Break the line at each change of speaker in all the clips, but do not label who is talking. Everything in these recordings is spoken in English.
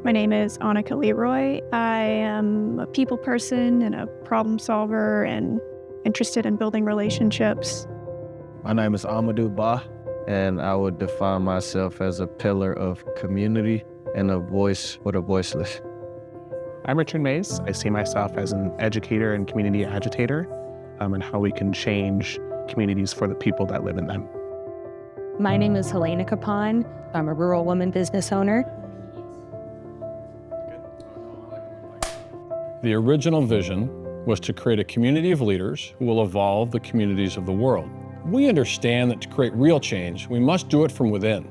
My name is Annika Leroy. I am a people person and a problem solver and interested in building relationships.
My name is Amadou Ba, and I would define myself as a pillar of community and a voice for the voiceless.
I'm Richard Mays. I see myself as an educator and community agitator, and how we can change communities for the people that live in them.
My name is Helena Capon. I'm a rural woman business owner.
The original vision was to create a community of leaders who will evolve the communities of the world. We understand that to create real change, we must do it from within,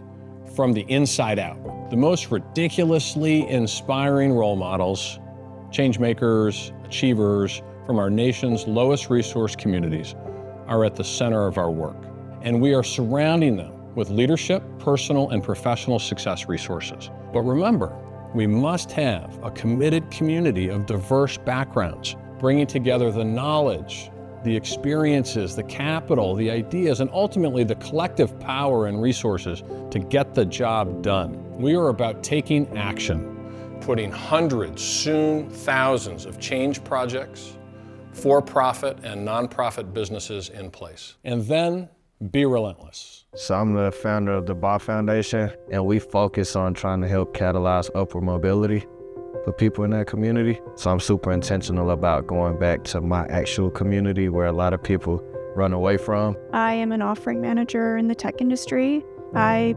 from the inside out. The most ridiculously inspiring role models, change makers, achievers from our nation's lowest resource communities are at the center of our work. And we are surrounding them with leadership, personal and professional success resources. But remember, we must have a committed community of diverse backgrounds, bringing together the knowledge, the experiences, the capital, the ideas, and ultimately the collective power and resources to get the job done. We are about taking action, putting hundreds, soon thousands of change projects, for-profit and nonprofit businesses in place. And then be relentless.
So I'm the founder of the Ba Foundation, and we focus on trying to help catalyze upward mobility for people in that community. So I'm super intentional about going back to my actual community where a lot of people run away from.
I am an offering manager in the tech industry. I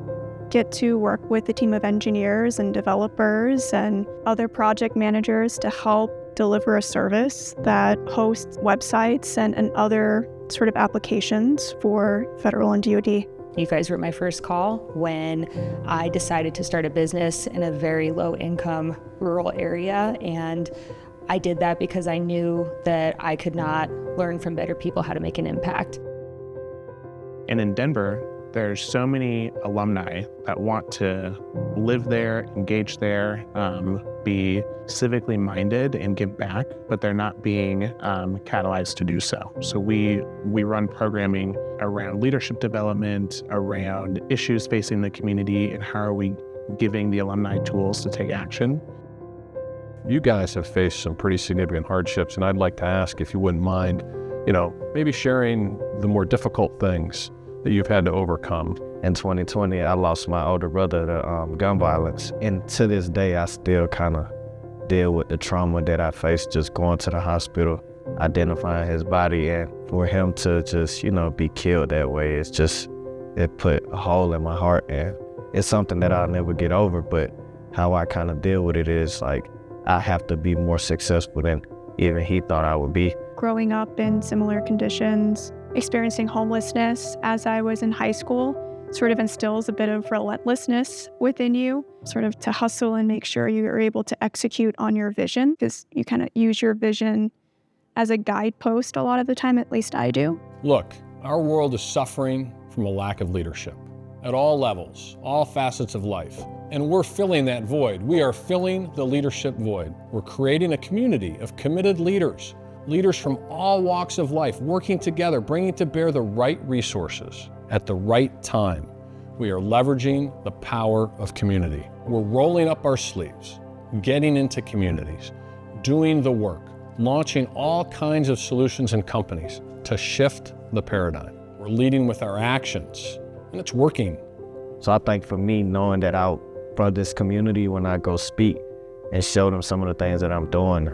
get to work with a team of engineers and developers and other project managers to help deliver a service that hosts websites and other sort of applications for federal and DoD.
You guys were my first call when I decided to start a business in a very low-income rural area, and I did that because I knew that I could not learn from better people how to make an impact.
And in Denver, there's so many alumni that want to live there, engage there, be civically minded and give back, but they're not being catalyzed to do so. So we run programming around leadership development, around issues facing the community, and how are we giving the alumni tools to take action.
You guys have faced some pretty significant hardships, and I'd like to ask if you wouldn't mind, maybe sharing the more difficult things that you've had to overcome.
In 2020, I lost my older brother to gun violence. And to this day, I still kind of deal with the trauma that I faced just going to the hospital, identifying his body, and for him to just, be killed that way, it put a hole in my heart, and it's something that I'll never get over. But how I kind of deal with it is like, I have to be more successful than even he thought I would be.
Growing up in similar conditions, experiencing homelessness as I was in high school sort of instills a bit of relentlessness within you, sort of to hustle and make sure you are able to execute on your vision, because you kind of use your vision as a guidepost a lot of the time, at least I do.
Look, our world is suffering from a lack of leadership at all levels, all facets of life. And we're filling that void. We are filling the leadership void. We're creating a community of committed leaders from all walks of life, working together, bringing to bear the right resources at the right time. We are leveraging the power of community. We're rolling up our sleeves, getting into communities, doing the work, launching all kinds of solutions and companies to shift the paradigm. We're leading with our actions, and it's working.
So I think for me, knowing that out from this community, when I go speak and show them some of the things that I'm doing,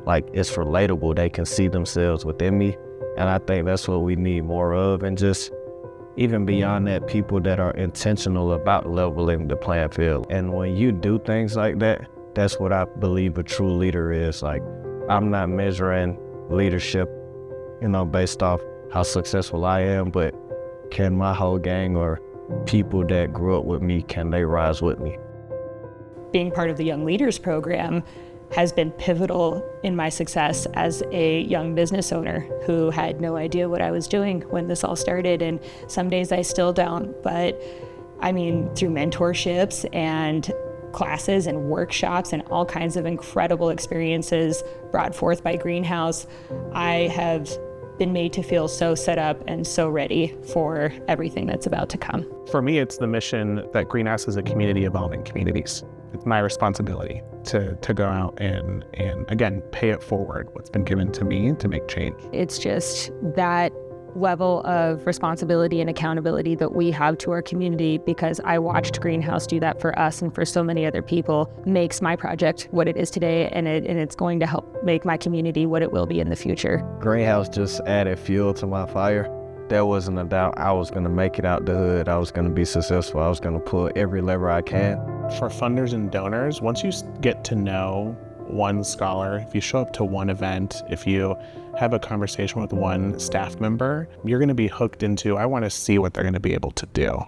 like it's relatable, they can see themselves within me. And I think that's what we need more of. And just even beyond that, people that are intentional about leveling the playing field. And when you do things like that, that's what I believe a true leader is. Like, I'm not measuring leadership, based off how successful I am, but can my whole gang or people that grew up with me, can they rise with me?
Being part of the Young Leaders Program has been pivotal in my success as a young business owner who had no idea what I was doing when this all started, and some days I still don't. But through mentorships and classes and workshops and all kinds of incredible experiences brought forth by Greenhouse, I have been made to feel so set up and so ready for everything that's about to come.
For me, it's the mission that Greenhouse is a community evolving communities. it's my responsibility to go out and again, pay it forward, what's been given to me to make change.
It's just that level of responsibility and accountability that we have to our community, because I watched Greenhouse do that for us and for so many other people, makes my project what it is today, and it's going to help make my community what it will be in the future.
Greenhouse just added fuel to my fire. There wasn't a doubt I was going to make it out the hood. I was going to be successful. I was going to pull every lever I can.
For funders and donors, once you get to know one scholar, if you show up to one event, if you have a conversation with one staff member, you're going to be hooked into, I want to see what they're going to be able to do.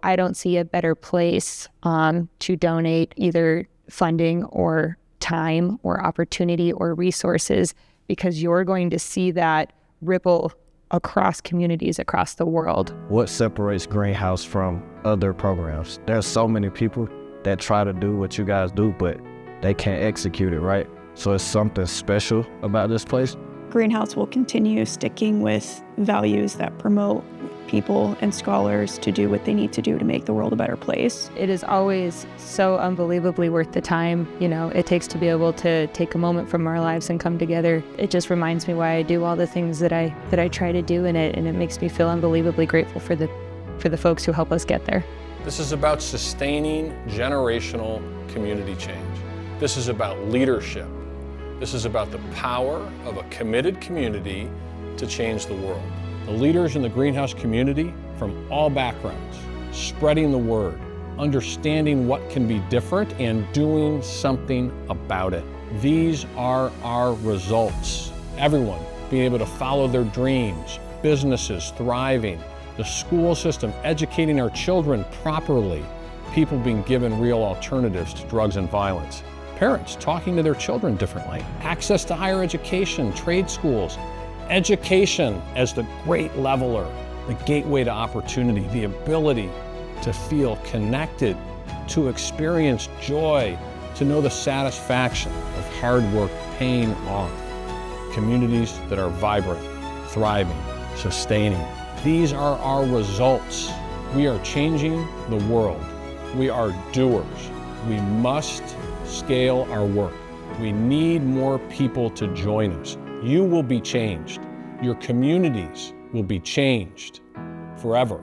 I don't see a better place to donate either funding or time or opportunity or resources, because you're going to see that ripple across communities across the world.
What separates Greenhouse from other programs? There's so many people that try to do what you guys do, but they can't execute it right. So it's something special about this place.
Greenhouse will continue sticking with values that promote people and scholars to do what they need to do to make the world a better place.
It is always so unbelievably worth the time, it takes to be able to take a moment from our lives and come together. It just reminds me why I do all the things that I try to do in it, and it makes me feel unbelievably grateful for the folks who help us get there.
This is about sustaining generational community change. This is about leadership. This is about the power of a committed community to change the world. The leaders in the Greenhouse community from all backgrounds, spreading the word, understanding what can be different, and doing something about it. These are our results. Everyone being able to follow their dreams, businesses thriving, the school system educating our children properly, people being given real alternatives to drugs and violence, parents talking to their children differently, access to higher education, trade schools, education as the great leveler, the gateway to opportunity, the ability to feel connected, to experience joy, to know the satisfaction of hard work paying off. Communities that are vibrant, thriving, sustaining. These are our results. We are changing the world. We are doers. We must scale our work. We need more people to join us. You will be changed. Your communities will be changed forever.